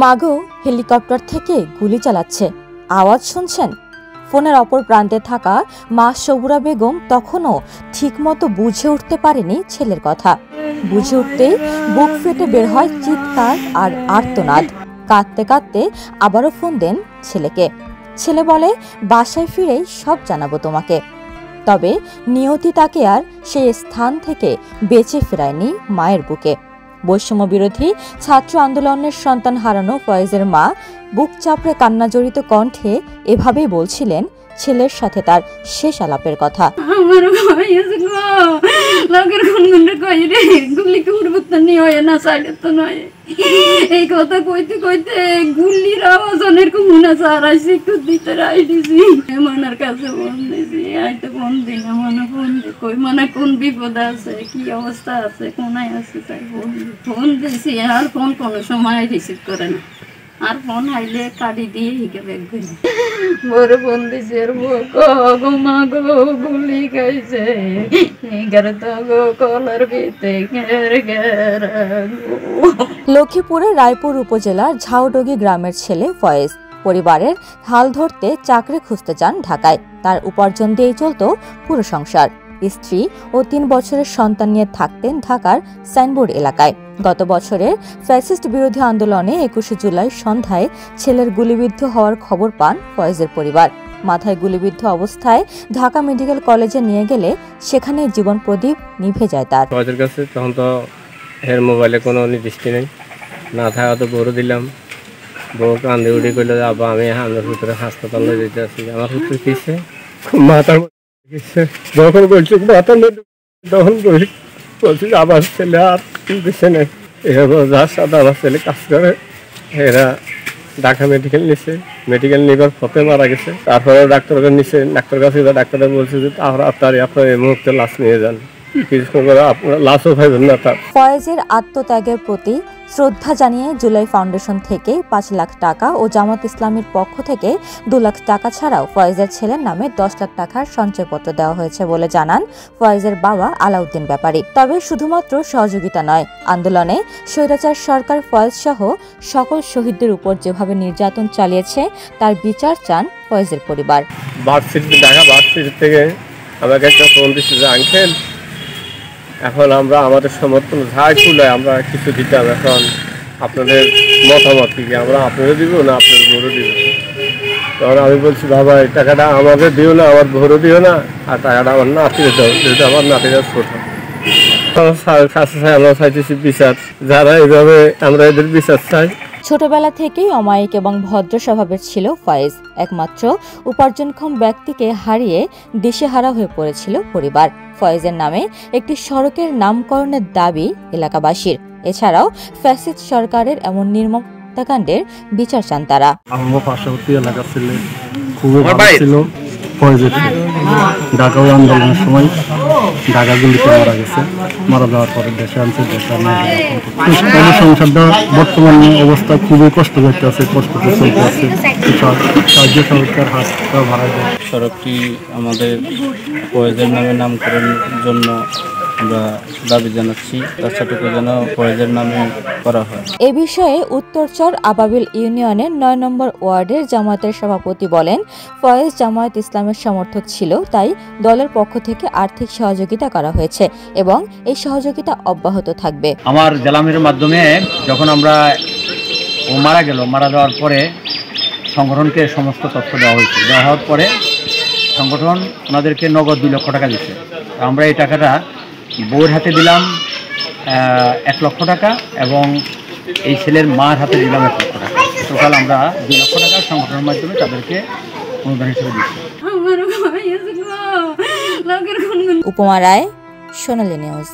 মাগো, হেলিকপ্টার থেকে গুলি চালাচ্ছে, আওয়াজ শুনছেন? ফোনের অপর প্রান্তে থাকা মা সবুরা বেগম তখনও ঠিকমতো বুঝে উঠতে পারেনি ছেলের কথা। বুঝে উঠতেই বুক ফেটে বের হয় চিৎকার আর আর্তনাদ। কাঁদতে কাঁদতে আবারও ফোন দেন ছেলেকে। ছেলে বলে, বাসায় ফিরেই সব জানাবো তোমাকে। তবে নিয়তি তাকে আর সেই স্থান থেকে বেঁচে ফেরায়নি মায়ের বুকে। বৈষম্য বিরোধী ছাত্র আন্দোলনের সন্তান হারানো ফয়েজের মা বুক চাপড়ে কান্না জড়িত কণ্ঠে এভাবেই বলছিলেন ছেলের সাথে তার শেষ আলাপের কথা। এই কথা কইতে কইতে গুলির আওয়াজ অনেক মনে চারাইছি, একটু দিতে রাই দিছি। মানার কাছে ফোন দিছি, আইতে ফোন দিই না, মানে ফোন দি কই মানে কোন বিপদ আছে, কি অবস্থা আছে, কোনায় আছে, তাই ফোন দিছি। আর ফোন কোনো সময় রিসিভ করে না, আর ফোন আইলে কাটি দিয়ে হিকে ব্যাগ করি। বড় ফোন দিছি আর গো মা গো গুলি খাইছে, তো গো কলার ভিতে লক্ষ্মীপুরের রায়পুর উপজেলার ঝাউডগি গ্রামের ছেলে ফয়েজ পরিবারের হাল ধরতে চাকরি খুঁজতে যান ঢাকায়। তার উপার্জন দিয়েই চলত পুরো সংসার। স্ত্রী ও 3 বছরের সন্তান নিয়ে থাকতেন ঢাকার সাইনবোর্ড এলাকায়। গত বছরের ফ্যাসিস্ট বিরোধী আন্দোলনে 21 জুলাই সন্ধ্যায় ছেলের গুলিবিদ্ধ হওয়ার খবর পান ফয়েজের পরিবার। মাথায় গুলিবিদ্ধ অবস্থায় ঢাকা মেডিকেল কলেজে নিয়ে গেলে সেখানে জীবন প্রদীপ নিভে যায় তার। ফয়েজের কাছে তখন তো এর মোবাইলে কোনো নির্দিষ্ট নেই, না থাকা তো বড় দিলাম। বউ কান্দে উঠে কইল, আবার আমি আমার ভিতরে হাসপাতালে যেতে আছি। আমার ভিতরে কিসে মাথার যখন বলছি মাথার তখন বলছি আমার ছেলে আর দিচ্ছে না। এবার যার সাথে আমার ছেলে কাজ করে এরা ঢাকা মেডিকেল নিছে, মেডিকেল নিবার পথে মারা গেছে। তারপরে ডাক্তারকে নিছে, ডাক্তার কাছে ডাক্তার বলছে যে আপনার এই মুহূর্তে লাশ নিয়ে যান, ফয়েজের আত্মত্যাগের প্রতি শ্রদ্ধা জানিয়ে জুলাই ফাউন্ডেশন থেকে 5 লাখ টাকা ও জামাত ইসলামীর পক্ষ থেকে 2 লাখ টাকা ছাড়াও ফয়েজের ছেলের নামে 10 লাখ টাকার সঞ্চয়পত্র দেওয়া হয়েছে বলে জানান ফয়েজের বাবা আলাউদ্দিন ব্যাপারী। তবে শুধুমাত্র সহযোগিতা নয়, আন্দোলনে স্বৈরাচার সরকার ফয়েজ সহ সকল শহীদদের উপর যেভাবে নির্যাতন চালিয়েছে তার বিচার চান ফয়েজের পরিবার। ঢাকা ভার্সিটি থেকে আমাকে একটা ফোন দিচ্ছে যে আঙ্কেল, এখন আমরা আমাদের সমর্থন যাই তুলে আমরা কিছু দিতাম, এখন আপনাদের মতামত কি, আমরা আপনাদের দিব না আপনার ভোরও দিব? তখন আমি বলছি, বাবা এই টাকাটা আমাদের দিও না, আমার ভোরও দিও না, আর টাকাটা আমার নাতিকে দাও, যেহেতু আমার নাতিটা ছোট। আমরা চাইতেছি বিচার, যারা এইভাবে আমরা এদের বিচার চাই। ছোটবেলা থেকেই অমায়িক এবং ভদ্র স্বভাবের ছিল ফয়েজ। একমাত্র উপার্জনক্ষম ব্যক্তিকে হারিয়ে দিশেহারা হয়ে পড়েছিল পরিবার। ফয়েজের নামে একটি সড়কের নামকরণের দাবি এলাকাবাসীর। এছাড়াও ফ্যাসিস্ট সরকারের এমন নির্মম হত্যাকাণ্ডের বিচার চান তারা। আমার পার্শ্ববর্তী এলাকা ছিল, খুবই ভালো ছিল। ফয়েজের ঢাকা আন্দোলনের সময় ঢাকা গুলিতে মারা গেছে, মারা যাওয়ার পরে দেশে আনছে। সংসারটা বর্তমানে অবস্থা খুবই কষ্ট করতে আছে, কষ্টতে চলতে আছে। সাহায্য সরকার হাতটা ভাড়া দেয়। সড়কটি আমাদের ফয়েজের নামে নামকরণের জন্য আমরা দাবি জানাচ্ছি, রাস্তাটুকু যেন ফয়েজের নামে করা হয়। এ বিষয়ে উত্তরচর আবাবিল ইউনিয়নের 9 নম্বর ওয়ার্ডের জামায়াতের সভাপতি বলেন, ফয়েজ জামায়াত ইসলামের সমর্থক ছিল, তাই দলের পক্ষ থেকে আর্থিক সহযোগিতা করা হয়েছে এবং এই সহযোগিতা অব্যাহত থাকবে। আমার জেলামির মাধ্যমে যখন আমরা মারা গেল, মারা যাওয়ার পরে সংগঠনকে সমস্ত তথ্য দেওয়া হয়েছে। দেওয়া হওয়ার পরে সংগঠন ওনাদেরকে নগদ 2 লক্ষ টাকা দিচ্ছে। আমরা এই টাকাটা বউয়ের হাতে দিলাম 1 লক্ষ টাকা এবং এই ছেলের মার হাতে দিলাম 1 লক্ষ টাকা। টোটাল আমরা 2 লক্ষ টাকা সংগঠনের মাধ্যমে তাদেরকে অনুদান হিসেবে দিচ্ছি। উপমা রায়, সোনালী নিউজ।